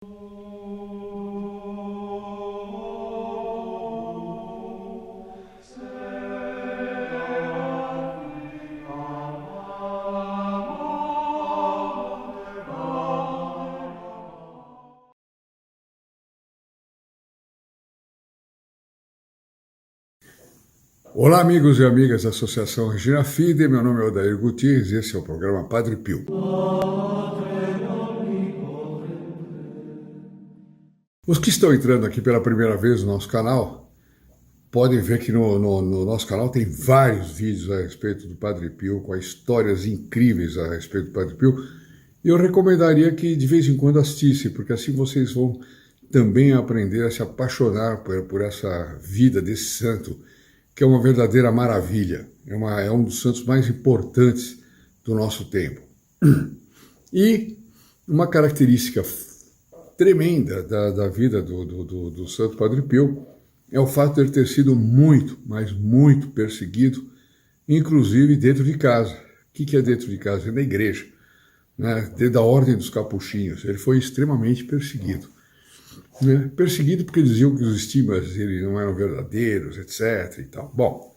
Olá, amigos e amigas da Associação Regina Fide, meu nome é Odair Gutierrez e esse é o programa Padre Pio. Os que estão entrando aqui pela primeira vez no nosso canal, podem ver que no nosso canal tem vários vídeos a respeito do Padre Pio, com histórias incríveis a respeito do Padre Pio, e eu recomendaria que de vez em quando assistissem, porque assim vocês vão também aprender a se apaixonar por essa vida desse santo, que é uma verdadeira maravilha, é um dos santos mais importantes do nosso tempo. E uma característica tremenda da vida do Santo Padre Pio é o fato de ele ter sido muito, mas muito perseguido, inclusive dentro de casa. O que é dentro de casa? É na igreja, né? Dentro da Ordem dos Capuchinhos. Ele foi extremamente perseguido. Né? Perseguido porque diziam que os estigmas dele não eram verdadeiros, etc. E tal. Bom,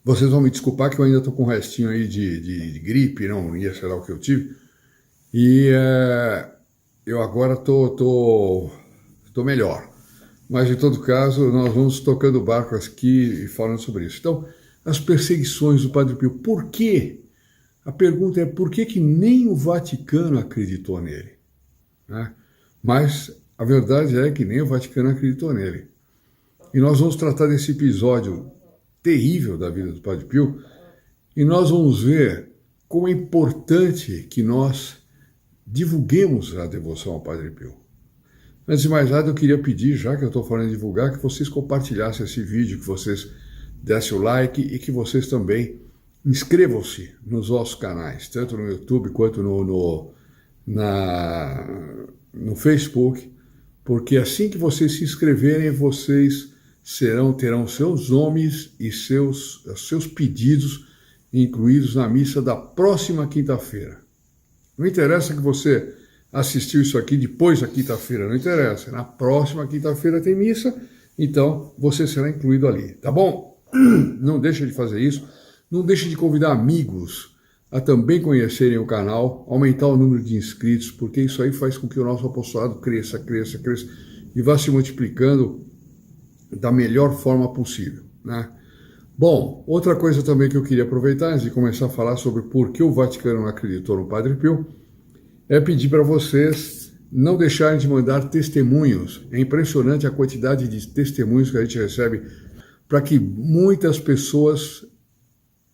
vocês vão me desculpar que eu ainda estou com um restinho aí de gripe, não ia sei lá o que eu tive, e eu agora estou melhor. Mas, em todo caso, nós vamos tocando o barco aqui e falando sobre isso. Então, as perseguições do Padre Pio. Por quê? A pergunta é por que nem o Vaticano acreditou nele? Né? Mas a verdade é que nem o Vaticano acreditou nele. E nós vamos tratar desse episódio terrível da vida do Padre Pio e nós vamos ver como é importante que nós divulguemos a devoção ao Padre Pio. Antes de mais nada, eu queria pedir, já que eu estou falando em divulgar, que vocês compartilhassem esse vídeo, que vocês dessem o like e que vocês também inscrevam-se nos nossos canais, tanto no YouTube quanto no Facebook, porque assim que vocês se inscreverem, vocês terão seus nomes e seus pedidos incluídos na missa da próxima quinta-feira. Não interessa que você assistiu isso aqui depois da quinta-feira, não interessa. Na próxima quinta-feira tem missa, então você será incluído ali, tá bom? Não deixe de fazer isso, não deixe de convidar amigos a também conhecerem o canal, aumentar o número de inscritos, porque isso aí faz com que o nosso apostolado cresça e vá se multiplicando da melhor forma possível, né? Bom, outra coisa também que eu queria aproveitar, antes de começar a falar sobre por que o Vaticano não acreditou no Padre Pio, é pedir para vocês não deixarem de mandar testemunhos. É impressionante a quantidade de testemunhos que a gente recebe para que muitas pessoas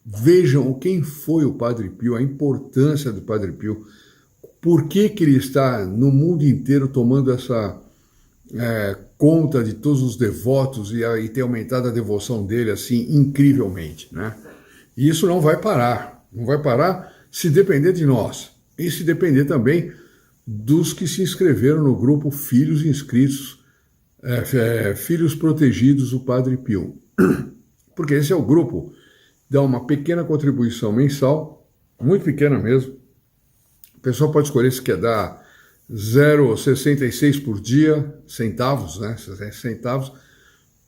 vejam quem foi o Padre Pio, a importância do Padre Pio, por que ele está no mundo inteiro tomando essa conta de todos os devotos e ter aumentado a devoção dele assim incrivelmente, né? E isso não vai parar se depender de nós e se depender também dos que se inscreveram no grupo Filhos Inscritos, Filhos Protegidos do Padre Pio, porque esse é o grupo. Dá uma pequena contribuição mensal, muito pequena mesmo. O pessoal pode escolher se quer dar 0,66 por dia, centavos, né? Centavos,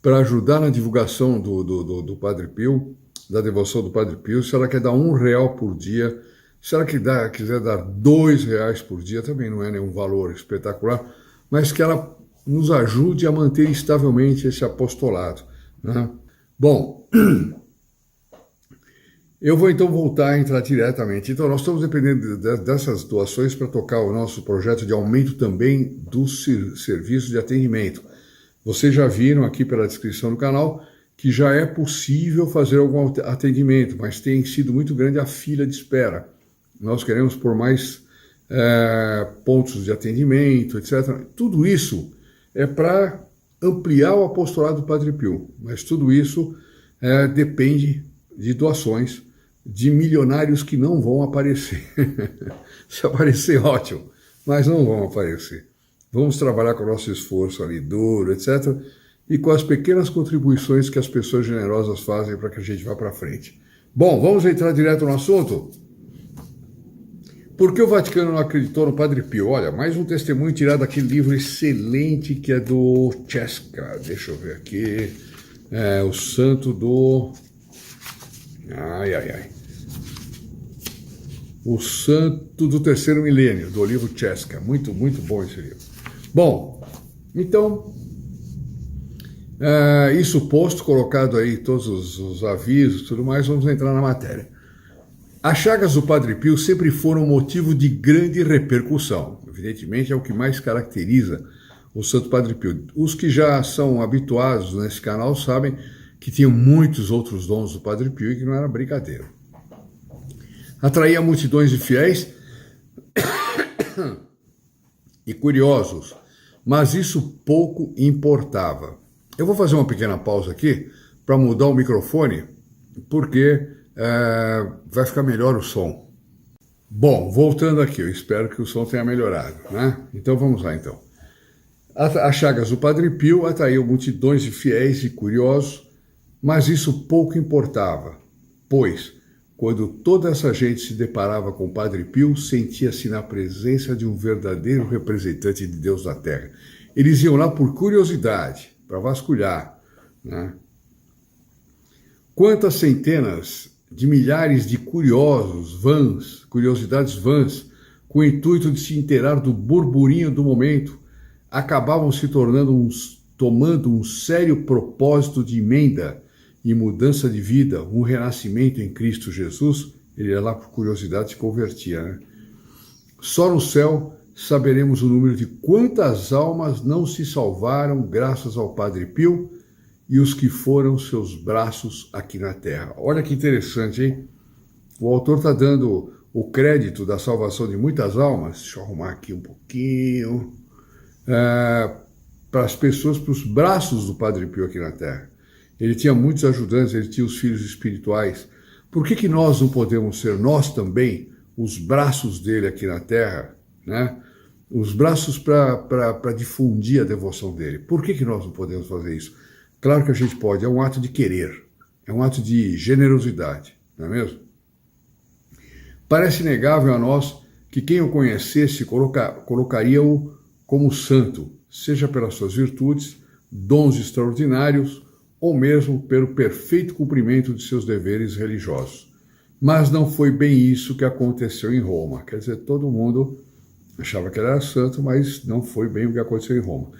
para ajudar na divulgação do Padre Pio, da devoção do Padre Pio. Se ela quer dar R$1 por dia, se ela quiser dar R$2 por dia, também não é nenhum valor espetacular, mas que ela nos ajude a manter estavelmente esse apostolado, né? Bom, eu vou então voltar a entrar diretamente. Então, nós estamos dependendo dessas doações para tocar o nosso projeto de aumento também do serviço de atendimento. Vocês já viram aqui pela descrição do canal que já é possível fazer algum atendimento, mas tem sido muito grande a fila de espera. Nós queremos pôr mais pontos de atendimento, etc. Tudo isso é para ampliar o apostolado do Padre Pio, mas tudo isso depende de doações de milionários que não vão aparecer. Se aparecer, ótimo, mas não vão aparecer. Vamos trabalhar com o nosso esforço ali duro, etc. E com as pequenas contribuições que as pessoas generosas fazem para que a gente vá para frente. Bom, vamos entrar direto no assunto? Por que o Vaticano não acreditou no Padre Pio? Olha, mais um testemunho tirado daquele livro excelente que é do Cesca. Deixa eu ver aqui. O santo do... O santo do terceiro milênio, do livro Cesca. Muito, muito bom esse livro. Bom, então, isso posto, colocado aí todos os avisos e tudo mais, vamos entrar na matéria. As chagas do Padre Pio sempre foram motivo de grande repercussão. Evidentemente, é o que mais caracteriza o Santo Padre Pio. Os que já são habituados nesse canal sabem que tinham muitos outros dons do Padre Pio e que não era brincadeira. Atraía multidões de fiéis e curiosos, mas isso pouco importava. Eu vou fazer uma pequena pausa aqui para mudar o microfone, porque vai ficar melhor o som. Bom, voltando aqui, eu espero que o som tenha melhorado, né? Então vamos lá, então. As chagas do Padre Pio atraíam multidões de fiéis e curiosos, mas isso pouco importava, pois, quando toda essa gente se deparava com o Padre Pio, sentia-se na presença de um verdadeiro representante de Deus na Terra. Eles iam lá por curiosidade, para vasculhar, né? Quantas centenas de milhares de curiosidades vãs, com o intuito de se inteirar do burburinho do momento, acabavam se tomando um sério propósito de emenda e mudança de vida, um renascimento em Cristo Jesus. Ele ia lá por curiosidade e se convertia, né? Só no céu saberemos o número de quantas almas não se salvaram graças ao Padre Pio e os que foram seus braços aqui na terra. Olha que interessante, hein? O autor está dando o crédito da salvação de muitas almas, deixa eu arrumar aqui um pouquinho, para as pessoas, para os braços do Padre Pio aqui na terra. Ele tinha muitos ajudantes, ele tinha os filhos espirituais. Por que nós não podemos ser, nós também, os braços dele aqui na terra, né? Os braços para difundir a devoção dele? Por que nós não podemos fazer isso? Claro que a gente pode, é um ato de querer, é um ato de generosidade, não é mesmo? Parece inegável a nós que quem o conhecesse colocaria-o como santo, seja pelas suas virtudes, dons extraordinários, ou mesmo pelo perfeito cumprimento de seus deveres religiosos. Mas não foi bem isso que aconteceu em Roma. Quer dizer, todo mundo achava que ele era santo, mas não foi bem o que aconteceu em Roma.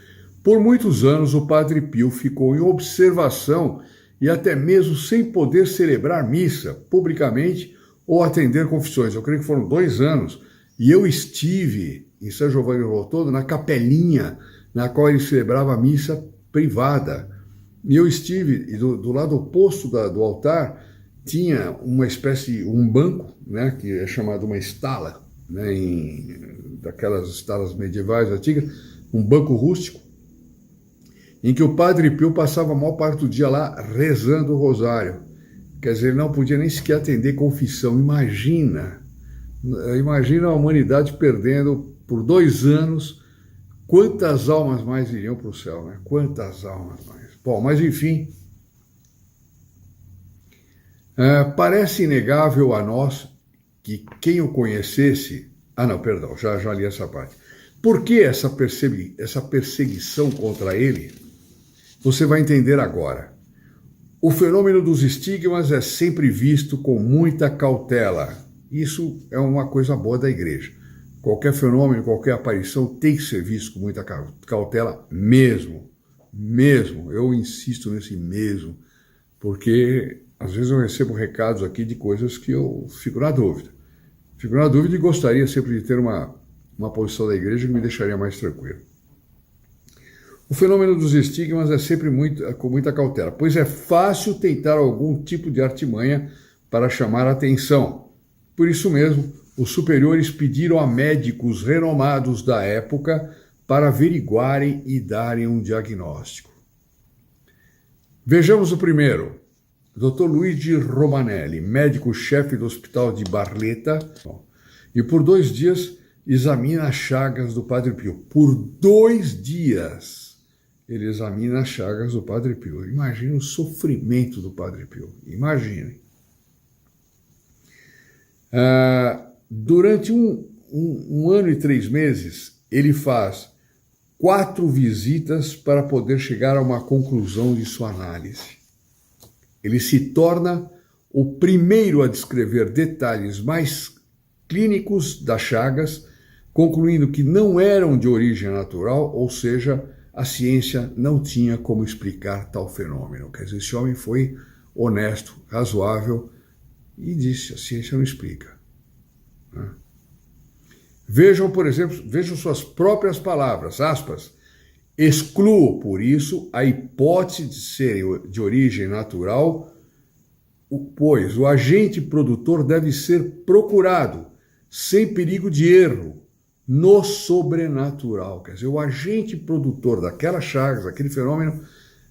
Por muitos anos, o Padre Pio ficou em observação e até mesmo sem poder celebrar missa publicamente ou atender confissões. Eu creio que foram 2 anos. E eu estive em São Giovanni Rotondo, na capelinha na qual ele celebrava a missa privada. E eu estive, e do lado oposto do altar, tinha uma espécie, um banco, né, que é chamado uma estala, né, daquelas estalas medievais antigas, um banco rústico, em que o Padre Pio passava a maior parte do dia lá rezando o rosário. Quer dizer, ele não podia nem sequer atender confissão. Imagina a humanidade perdendo por 2 anos, quantas almas mais iriam para o céu, né? Quantas almas mais. Bom, mas enfim, parece inegável a nós que quem o conhecesse... já li essa parte. Por que essa perseguição contra ele? Você vai entender agora. O fenômeno dos estigmas é sempre visto com muita cautela. Isso é uma coisa boa da igreja. Qualquer fenômeno, qualquer aparição tem que ser visto com muita cautela mesmo. Mesmo. Eu insisto nesse mesmo, porque às vezes eu recebo recados aqui de coisas que eu fico na dúvida. Fico na dúvida e gostaria sempre de ter uma posição da igreja que me deixaria mais tranquilo. O fenômeno dos estigmas é sempre com muita cautela, pois é fácil tentar algum tipo de artimanha para chamar a atenção. Por isso mesmo, os superiores pediram a médicos renomados da época para averiguarem e darem um diagnóstico. Vejamos o primeiro. Dr. Luigi Romanelli, médico-chefe do Hospital de Barletta, e por 2 dias examina as chagas do Padre Pio. Por 2 dias ele examina as chagas do Padre Pio. Imagine o sofrimento do Padre Pio. Imagine. durante um ano e 3 meses, ele faz 4 visitas para poder chegar a uma conclusão de sua análise. Ele se torna o primeiro a descrever detalhes mais clínicos das chagas, concluindo que não eram de origem natural, ou seja, a ciência não tinha como explicar tal fenômeno. Quer dizer, esse homem foi honesto, razoável e disse: a ciência não explica. Vejam, por exemplo, vejam suas próprias palavras, aspas, excluo, por isso, a hipótese de ser de origem natural, pois o agente produtor deve ser procurado, sem perigo de erro, no sobrenatural. Quer dizer, o agente produtor daquelas chagas, daquele fenômeno,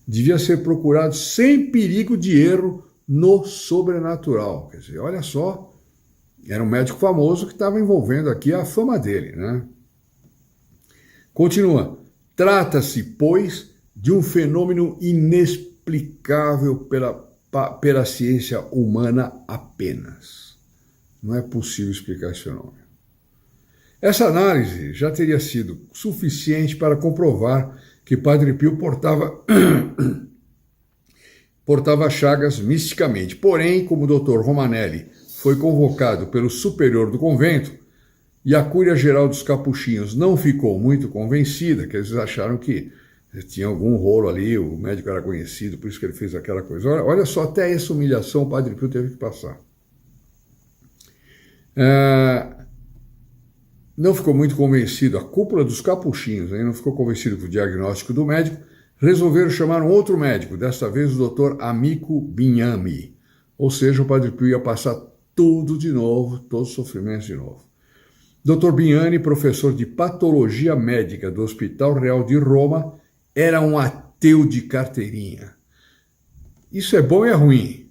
devia ser procurado sem perigo de erro no sobrenatural. Quer dizer, olha só, era um médico famoso que estava envolvendo aqui a fama dele, né? Continua. Trata-se, pois, de um fenômeno inexplicável pela ciência humana apenas. Não é possível explicar esse fenômeno. Essa análise já teria sido suficiente para comprovar que Padre Pio portava chagas misticamente. Porém, como o Dr. Romanelli foi convocado pelo superior do convento e a Cúria Geral dos Capuchinhos não ficou muito convencida, que eles acharam que tinha algum rolo ali, o médico era conhecido, por isso que ele fez aquela coisa. Olha só, até essa humilhação o Padre Pio teve que passar. Não ficou muito convencido, a cúpula dos capuchinhos, não ficou convencido com o diagnóstico do médico, resolveram chamar um outro médico, desta vez o Dr. Amico Bignami. Ou seja, o Padre Pio ia passar tudo de novo, todos os sofrimentos de novo. Dr. Bignami, professor de patologia médica do Hospital Real de Roma, era um ateu de carteirinha. Isso é bom e é ruim,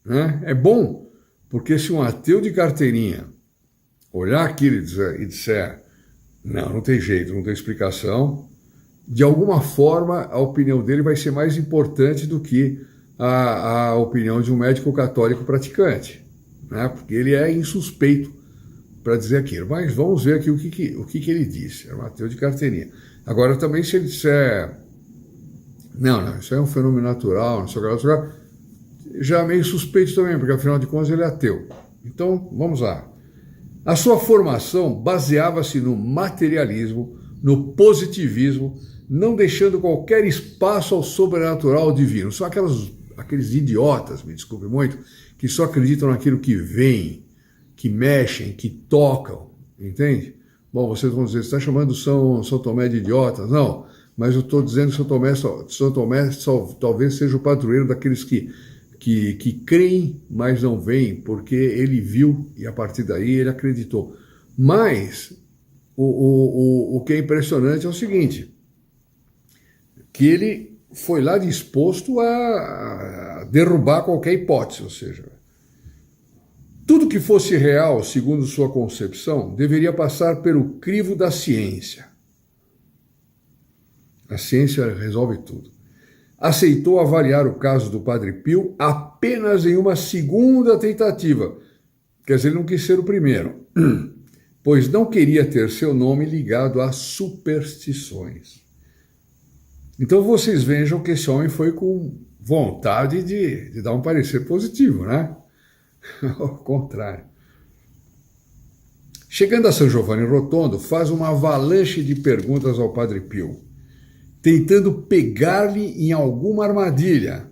né? É bom, porque se um ateu de carteirinha olhar aquilo e disser, não tem jeito, não tem explicação, de alguma forma a opinião dele vai ser mais importante do que a opinião de um médico católico praticante, né? Porque ele é insuspeito para dizer aquilo. Mas vamos ver aqui o que ele disse. Era um ateu de carteirinha. Agora também se ele disser, não, isso é um fenômeno natural, não sei o que, já é meio suspeito também, porque afinal de contas ele é ateu. Então, vamos lá. A sua formação baseava-se no materialismo, no positivismo, não deixando qualquer espaço ao sobrenatural divino. São aqueles idiotas, me desculpe muito, que só acreditam naquilo que vem, que mexem, que tocam, entende? Bom, vocês vão dizer, você está chamando São Tomé de idiota? Não, mas eu estou dizendo que São Tomé talvez seja o padroeiro daqueles que creem, mas não veem, porque ele viu e a partir daí ele acreditou. Mas o que é impressionante é o seguinte, que ele foi lá disposto a derrubar qualquer hipótese, ou seja, tudo que fosse real, segundo sua concepção, deveria passar pelo crivo da ciência. A ciência resolve tudo. Aceitou avaliar o caso do Padre Pio apenas em uma segunda tentativa. Quer dizer, ele não quis ser o primeiro, pois não queria ter seu nome ligado a superstições. Então vocês vejam que esse homem foi com vontade de dar um parecer positivo, né? Ao contrário. Chegando a São Giovanni Rotondo, faz uma avalanche de perguntas ao Padre Pio, tentando pegar-lhe em alguma armadilha,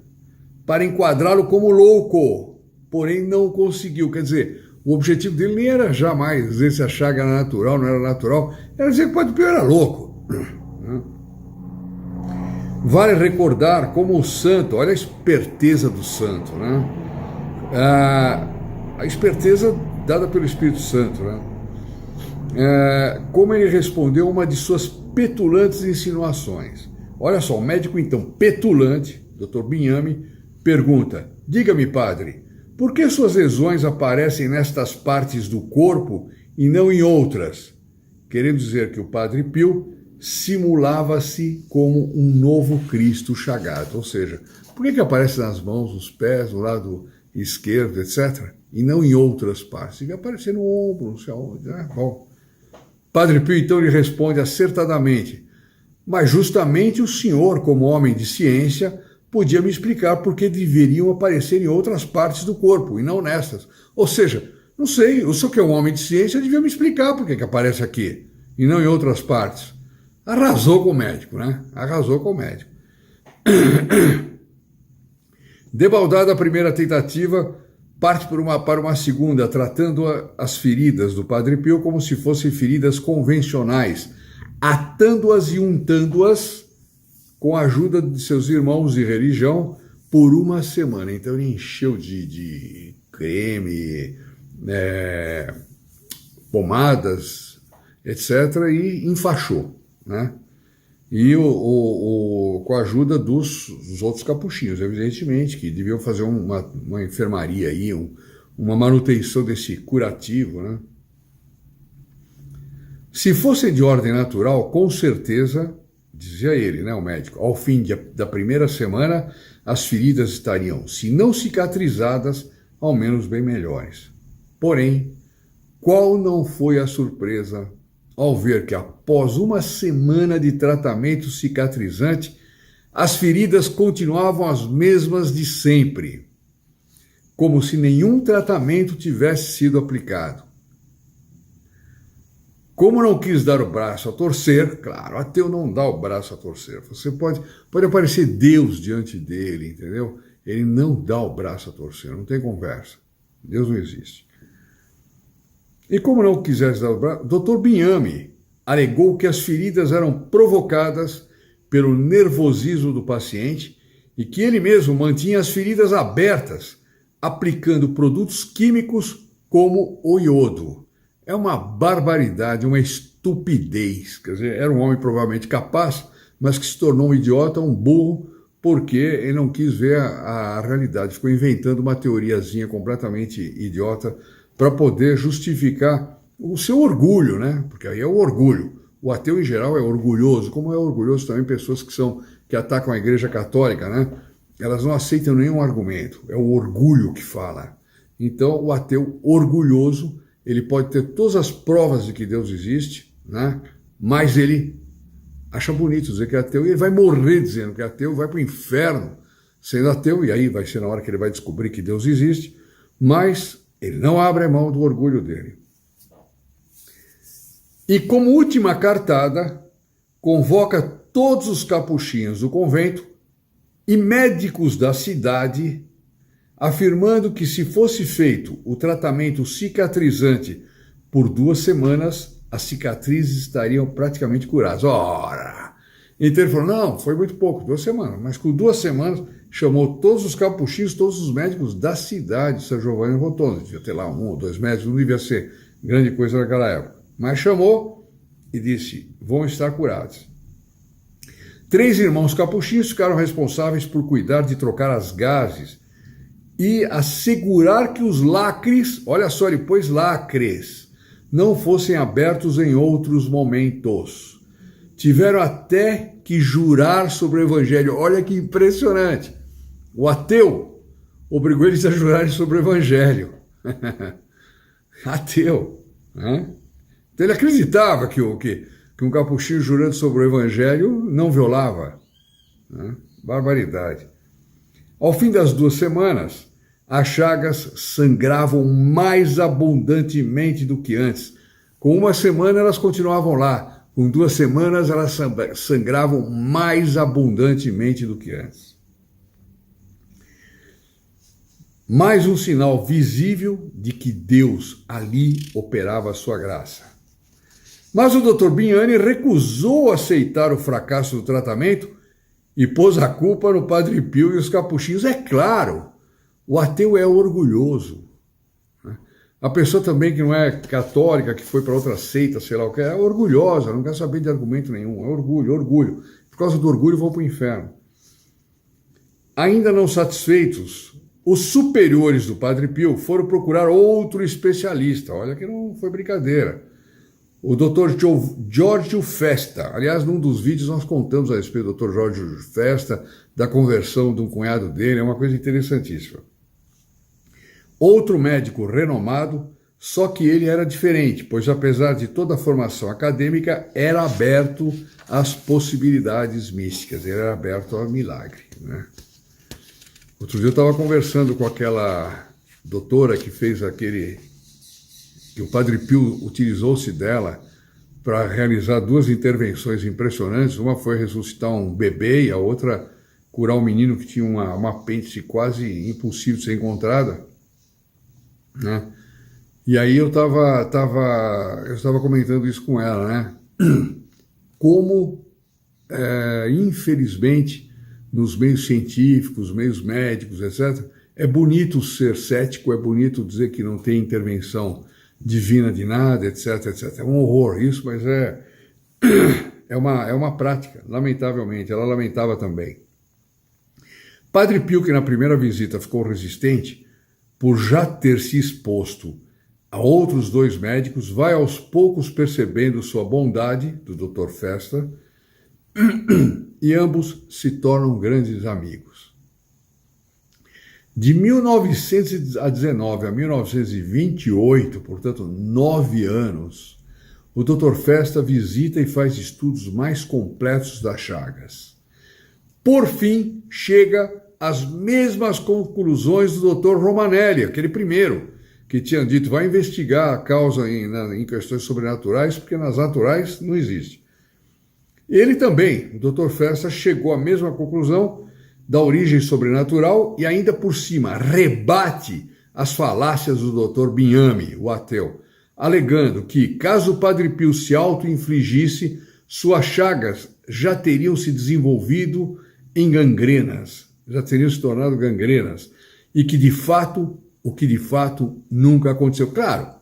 para enquadrá-lo como louco, porém não conseguiu. Quer dizer, o objetivo dele nem era jamais dizer se a chaga era natural, não era natural, era dizer que o Padre Pio era louco. Vale recordar como o santo, olha a esperteza do santo, né? A esperteza dada pelo Espírito Santo, né? Como ele respondeu a uma de suas petulantes insinuações. Olha só, o médico então petulante, Dr. Bignami, pergunta, diga-me, padre, por que suas lesões aparecem nestas partes do corpo e não em outras? Querendo dizer que o Padre Pio simulava-se como um novo Cristo chagado, ou seja, por que aparece nas mãos, nos pés, do lado esquerdo, etc., e não em outras partes. Devia aparecer no ombro, não sei aonde. Bom. Padre Pio então lhe responde acertadamente: mas justamente o senhor, como homem de ciência, podia me explicar por que deveriam aparecer em outras partes do corpo e não nestas. Ou seja, não sei, o senhor que é um homem de ciência devia me explicar por que aparece aqui e não em outras partes. Arrasou com o médico, né? Arrasou com o médico. Debaldada a primeira tentativa, parte para uma segunda, tratando as feridas do Padre Pio como se fossem feridas convencionais, atando-as e untando-as com a ajuda de seus irmãos de religião por uma semana. Então ele encheu de creme, pomadas, etc., e enfaixou, né? E com a ajuda dos outros capuchinhos, evidentemente, que deviam fazer uma enfermaria aí, uma manutenção desse curativo, né? Se fossem de ordem natural, com certeza, dizia ele, né, o médico, ao fim da primeira semana, as feridas estariam, se não cicatrizadas, ao menos bem melhores. Porém, qual não foi a surpresa ao ver que após uma semana de tratamento cicatrizante, as feridas continuavam as mesmas de sempre, como se nenhum tratamento tivesse sido aplicado. Como não quis dar o braço a torcer, claro, ateu não dá o braço a torcer. Você pode aparecer Deus diante dele, entendeu? Ele não dá o braço a torcer, não tem conversa. Deus não existe. E como não quisesse dar o braço, Dr. Bignami alegou que as feridas eram provocadas pelo nervosismo do paciente e que ele mesmo mantinha as feridas abertas, aplicando produtos químicos como o iodo. É uma barbaridade, uma estupidez. Quer dizer, era um homem provavelmente capaz, mas que se tornou um idiota, um burro, porque ele não quis ver a realidade. Ficou inventando uma teoriazinha completamente idiota para poder justificar o seu orgulho, né? Porque aí é o orgulho. O ateu, em geral, é orgulhoso, como é orgulhoso também pessoas que atacam a Igreja Católica, né? Elas não aceitam nenhum argumento, é o orgulho que fala. Então, o ateu orgulhoso, ele pode ter todas as provas de que Deus existe, né? Mas ele acha bonito dizer que é ateu e ele vai morrer dizendo que é ateu, vai para o inferno sendo ateu, e aí vai ser na hora que ele vai descobrir que Deus existe, mas ele não abre a mão do orgulho dele. E como última cartada, convoca todos os capuchinhos do convento e médicos da cidade, afirmando que se fosse feito o tratamento cicatrizante por 2 semanas, as cicatrizes estariam praticamente curadas. Ora! Então ele falou, não, foi muito pouco, 2 semanas. Mas com 2 semanas, chamou todos os capuchinhos, todos os médicos da cidade de São Giovanni Rotondo. Devia ter lá 1 ou 2 médicos, não devia ser grande coisa naquela época. Mas chamou e disse, vão estar curados. 3 irmãos capuchinhos ficaram responsáveis por cuidar de trocar as gases e assegurar que os lacres, olha só, ele pôs lacres, não fossem abertos em outros momentos. Tiveram até que jurar sobre o evangelho. Olha que impressionante. O ateu obrigou eles a jurarem sobre o evangelho. Ateu. Né? Então ele acreditava que um capuchinho jurando sobre o evangelho não violava. Né? Barbaridade. Ao fim das 2 semanas, as chagas sangravam mais abundantemente do que antes. Com 1 semana elas continuavam lá. Com 2 semanas elas sangravam mais abundantemente do que antes. Mais um sinal visível de que Deus ali operava a sua graça. Mas o Dr. Bignami recusou aceitar o fracasso do tratamento e pôs a culpa no Padre Pio e os capuchinhos. É claro, o ateu é orgulhoso. A pessoa também que não é católica, que foi para outra seita, sei lá o que, é orgulhosa, não quer saber de argumento nenhum. É orgulho, orgulho. Por causa do orgulho vão para o inferno. Ainda não satisfeitos, os superiores do Padre Pio foram procurar outro especialista. Olha que não foi brincadeira. O Dr. Giorgio Festa. Aliás, num dos vídeos nós contamos a respeito do Dr. Giorgio Festa, da conversão de um cunhado dele, é uma coisa interessantíssima. outro médico renomado, só que ele era diferente, pois apesar de toda a formação acadêmica, era aberto às possibilidades místicas, ele era aberto ao milagre, né? Outro dia eu estava conversando com aquela doutora que fez que o Padre Pio utilizou-se dela para realizar 2 intervenções impressionantes. Uma foi ressuscitar um bebê e a outra curar um menino que tinha uma apêndice quase impossível de ser encontrada, né? E aí eu estava comentando isso com ela, né? Como, infelizmente, nos meios científicos, meios médicos, etc., é bonito ser cético, é bonito dizer que não tem intervenção divina de nada, etc, etc. É um horror isso, mas é uma prática, lamentavelmente. Ela lamentava também. Padre Pio, que na primeira visita ficou resistente, por já ter se exposto a outros 2 médicos, vai aos poucos percebendo sua bondade, do Dr. Festa, e ambos se tornam grandes amigos. De 1919 a 1928, portanto 9 anos, o Dr. Festa visita e faz estudos mais completos das chagas. Por fim, chega às mesmas conclusões do Dr. Romanelli, aquele primeiro, que tinha dito, vai investigar a causa em questões sobrenaturais, porque nas naturais não existe. Ele também, o Dr. Festa, chegou à mesma conclusão da origem sobrenatural e ainda por cima rebate as falácias do Dr. Bignami, o ateu, alegando que, caso o Padre Pio se auto-infligisse, suas chagas já teriam se desenvolvido em gangrenas, já teriam se tornado gangrenas, e que, de fato, o que de fato nunca aconteceu. Claro,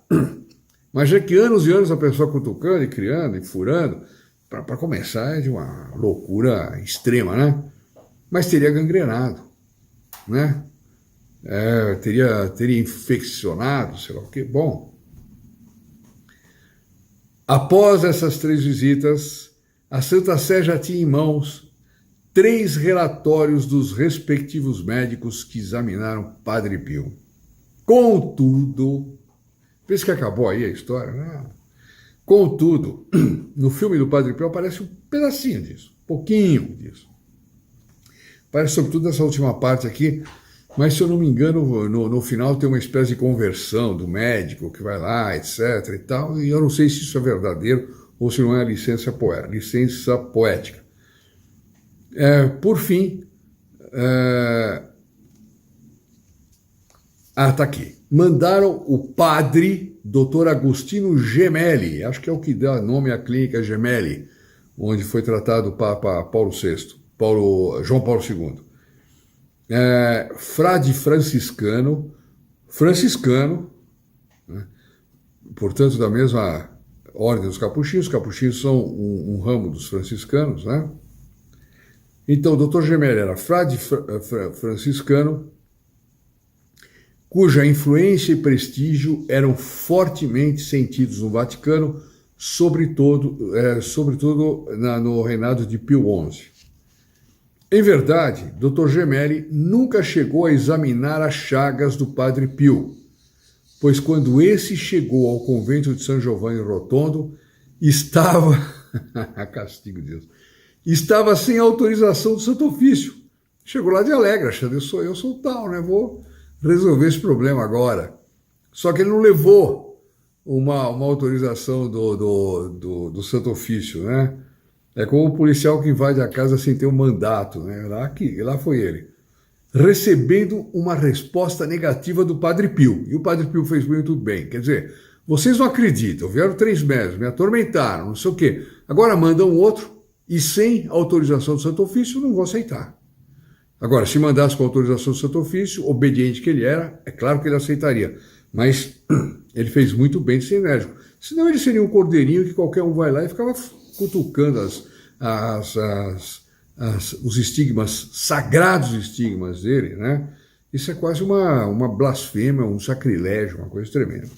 mas já que anos e anos a pessoa cutucando e criando e furando, para começar é de uma loucura extrema, né? Mas teria gangrenado, né? Teria infeccionado, sei lá o quê. Bom, após essas 3 visitas, a Santa Sé já tinha em mãos 3 relatórios dos respectivos médicos que examinaram Padre Pio. Contudo, pensa que acabou aí a história? Não. Contudo, no filme do Padre Pio aparece um pedacinho disso, um pouquinho disso. Aparece sobretudo nessa última parte aqui, mas se eu não me engano, no final tem uma espécie de conversão do médico que vai lá, etc. e tal, e eu não sei se isso é verdadeiro ou se não é licença poética. Por fim, tá aqui. Mandaram o padre Dr. Agostino Gemelli, acho que é o que dá nome à clínica Gemelli, onde foi tratado o Papa João Paulo II. Frade franciscano, né? Portanto, da mesma ordem dos capuchinhos. Os capuchinhos são um ramo dos franciscanos, né? Então, o Dr. Gemelli era frade franciscano, cuja influência e prestígio eram fortemente sentidos no Vaticano, sobretudo no reinado de Pio XI. Em verdade, Dr. Gemelli nunca chegou a examinar as chagas do Padre Pio, pois quando esse chegou ao convento de São Giovanni Rotondo, estava, castigo de Deus, estava sem autorização do Santo Ofício. Chegou lá de alegre, achando, eu sou tal, né? Vou resolver esse problema agora. Só que ele não levou uma autorização do Santo Ofício, né? É como o policial que invade a casa sem ter um mandato, né? Lá foi ele. Recebendo uma resposta negativa do Padre Pio. E o Padre Pio fez muito bem. Quer dizer, vocês não acreditam, vieram 3 meses, me atormentaram, não sei o quê. Agora mandam outro e sem autorização do Santo Ofício não vou aceitar. Agora, se mandasse com autorização do Santo Ofício, obediente que ele era, é claro que ele aceitaria. Mas ele fez muito bem de ser enérgico. Senão ele seria um cordeirinho que qualquer um vai lá e ficava cutucando os estigmas, sagrados estigmas dele, né? Isso é quase uma blasfêmia, um sacrilégio, uma coisa tremenda.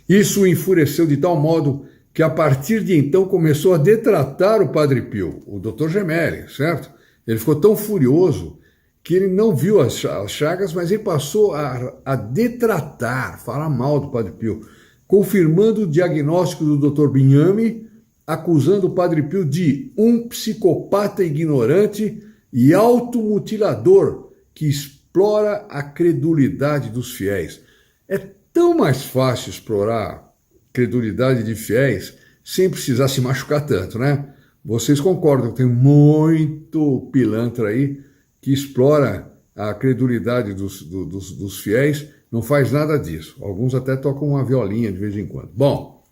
Isso o enfureceu de tal modo que a partir de então começou a detratar o Padre Pio, o Dr. Gemelli, certo? Ele ficou tão furioso que ele não viu as chagas, mas ele passou a detratar, falar mal do Padre Pio, confirmando o diagnóstico do Dr. Bignami, acusando o Padre Pio de um psicopata ignorante e automutilador que explora a credulidade dos fiéis. É tão mais fácil explorar a credulidade de fiéis sem precisar se machucar tanto, né? Vocês concordam que tem muito pilantra aí que explora a credulidade dos fiéis, não faz nada disso. Alguns até tocam uma violinha de vez em quando. Bom,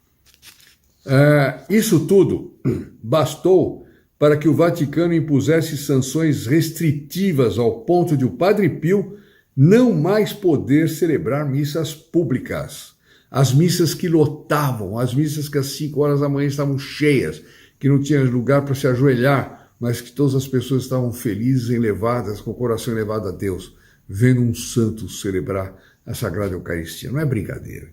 isso tudo bastou para que o Vaticano impusesse sanções restritivas ao ponto de o Padre Pio não mais poder celebrar missas públicas. As missas que lotavam, as missas que às 5 horas da manhã estavam cheias, que não tinha lugar para se ajoelhar, mas que todas as pessoas estavam felizes, elevadas, com o coração elevado a Deus, vendo um santo celebrar a Sagrada Eucaristia. Não é brincadeira.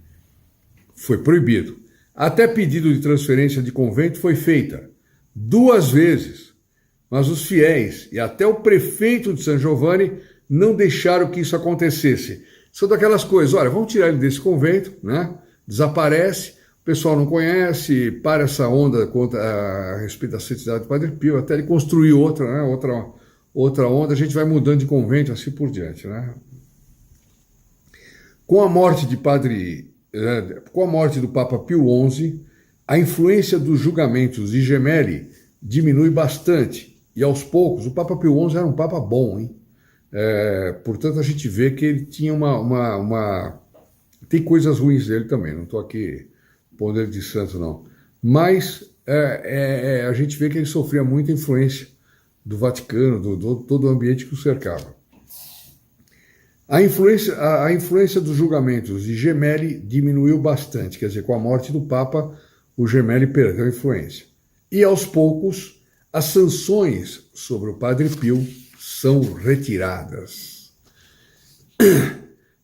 Foi proibido. Até pedido de transferência de convento foi feita 2 vezes, mas os fiéis e até o prefeito de San Giovanni não deixaram que isso acontecesse. São daquelas coisas, olha, vamos tirar ele desse convento, né? Desaparece, o pessoal não conhece, para essa onda a respeito da santidade do Padre Pio, até ele construir outra, né? outra onda, a gente vai mudando de convento, assim por diante, né? Com a morte do Papa Pio XI, a influência dos julgamentos de Gemelli diminui bastante, e aos poucos, o Papa Pio XI era um Papa bom, hein? Portanto, a gente vê que ele tinha tem coisas ruins dele também, não estou aqui pondo ele de santo, não. Mas a gente vê que ele sofria muita influência do Vaticano, todo o ambiente que o cercava. A influência dos julgamentos de Gemelli diminuiu bastante, quer dizer, com a morte do Papa, o Gemelli perdeu a influência. E aos poucos, as sanções sobre o Padre Pio são retiradas.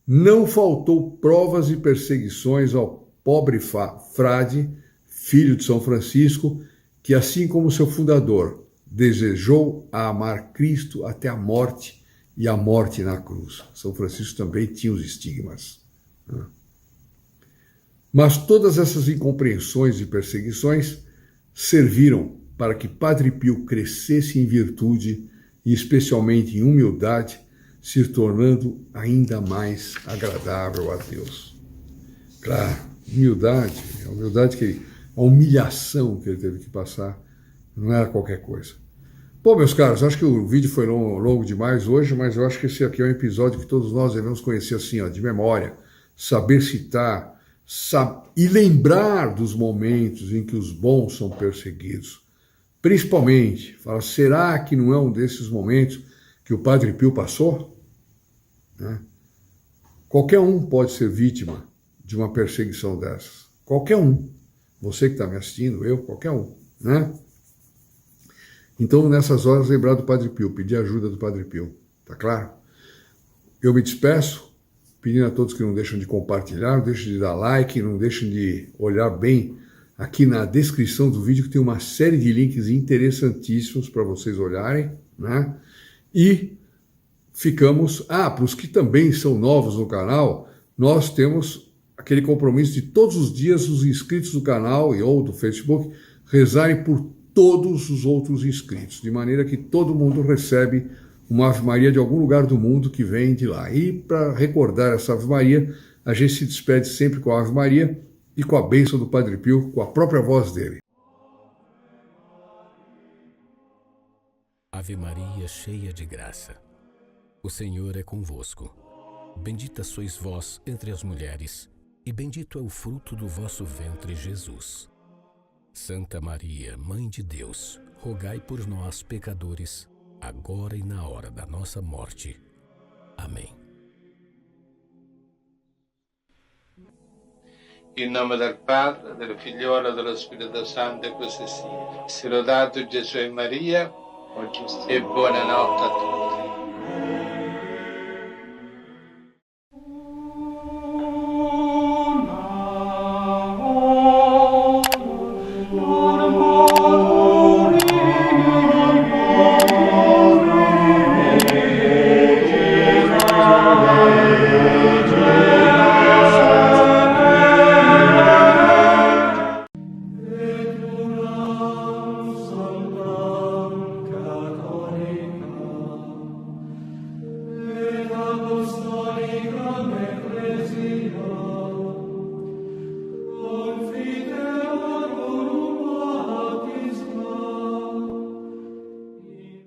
Não faltou provas e perseguições ao pobre frade, filho de São Francisco, que, assim como seu fundador, desejou amar Cristo até a morte e a morte na cruz. São Francisco também tinha os estigmas. Mas todas essas incompreensões e perseguições serviram para que Padre Pio crescesse em virtude e especialmente em humildade, se tornando ainda mais agradável a Deus. Claro, a humilhação que ele teve que passar não era qualquer coisa. Bom, meus caros, acho que o vídeo foi longo demais hoje, mas eu acho que esse aqui é um episódio que todos nós devemos conhecer assim, ó, de memória, saber citar, e lembrar dos momentos em que os bons são perseguidos. Principalmente, fala, será que não é um desses momentos que o Padre Pio passou? Né? Qualquer um pode ser vítima de uma perseguição dessas. Qualquer um. Você que está me assistindo, eu, qualquer um. Né? Então, nessas horas, lembrar do Padre Pio, pedir ajuda do Padre Pio. Tá claro? Eu me despeço, pedindo a todos que não deixem de compartilhar, não deixem de dar like, não deixem de olhar bem aqui na descrição do vídeo, que tem uma série de links interessantíssimos para vocês olharem, né? E ficamos... para os que também são novos no canal, nós temos aquele compromisso de todos os dias os inscritos do canal ou do Facebook rezarem por todos os outros inscritos, de maneira que todo mundo recebe uma Ave Maria de algum lugar do mundo que vem de lá. E para recordar essa Ave Maria, a gente se despede sempre com a Ave Maria e com a bênção do Padre Pio, com a própria voz dele. Ave Maria, cheia de graça, o Senhor é convosco. Bendita sois vós entre as mulheres, e bendito é o fruto do vosso ventre, Jesus. Santa Maria, Mãe de Deus, rogai por nós, pecadores, agora e na hora da nossa morte. Amém. In nome del Padre, del Figliolo e dello Spirito Santo, e così sia. Sia lodato Gesù e Maria, e buonanotte a tutti.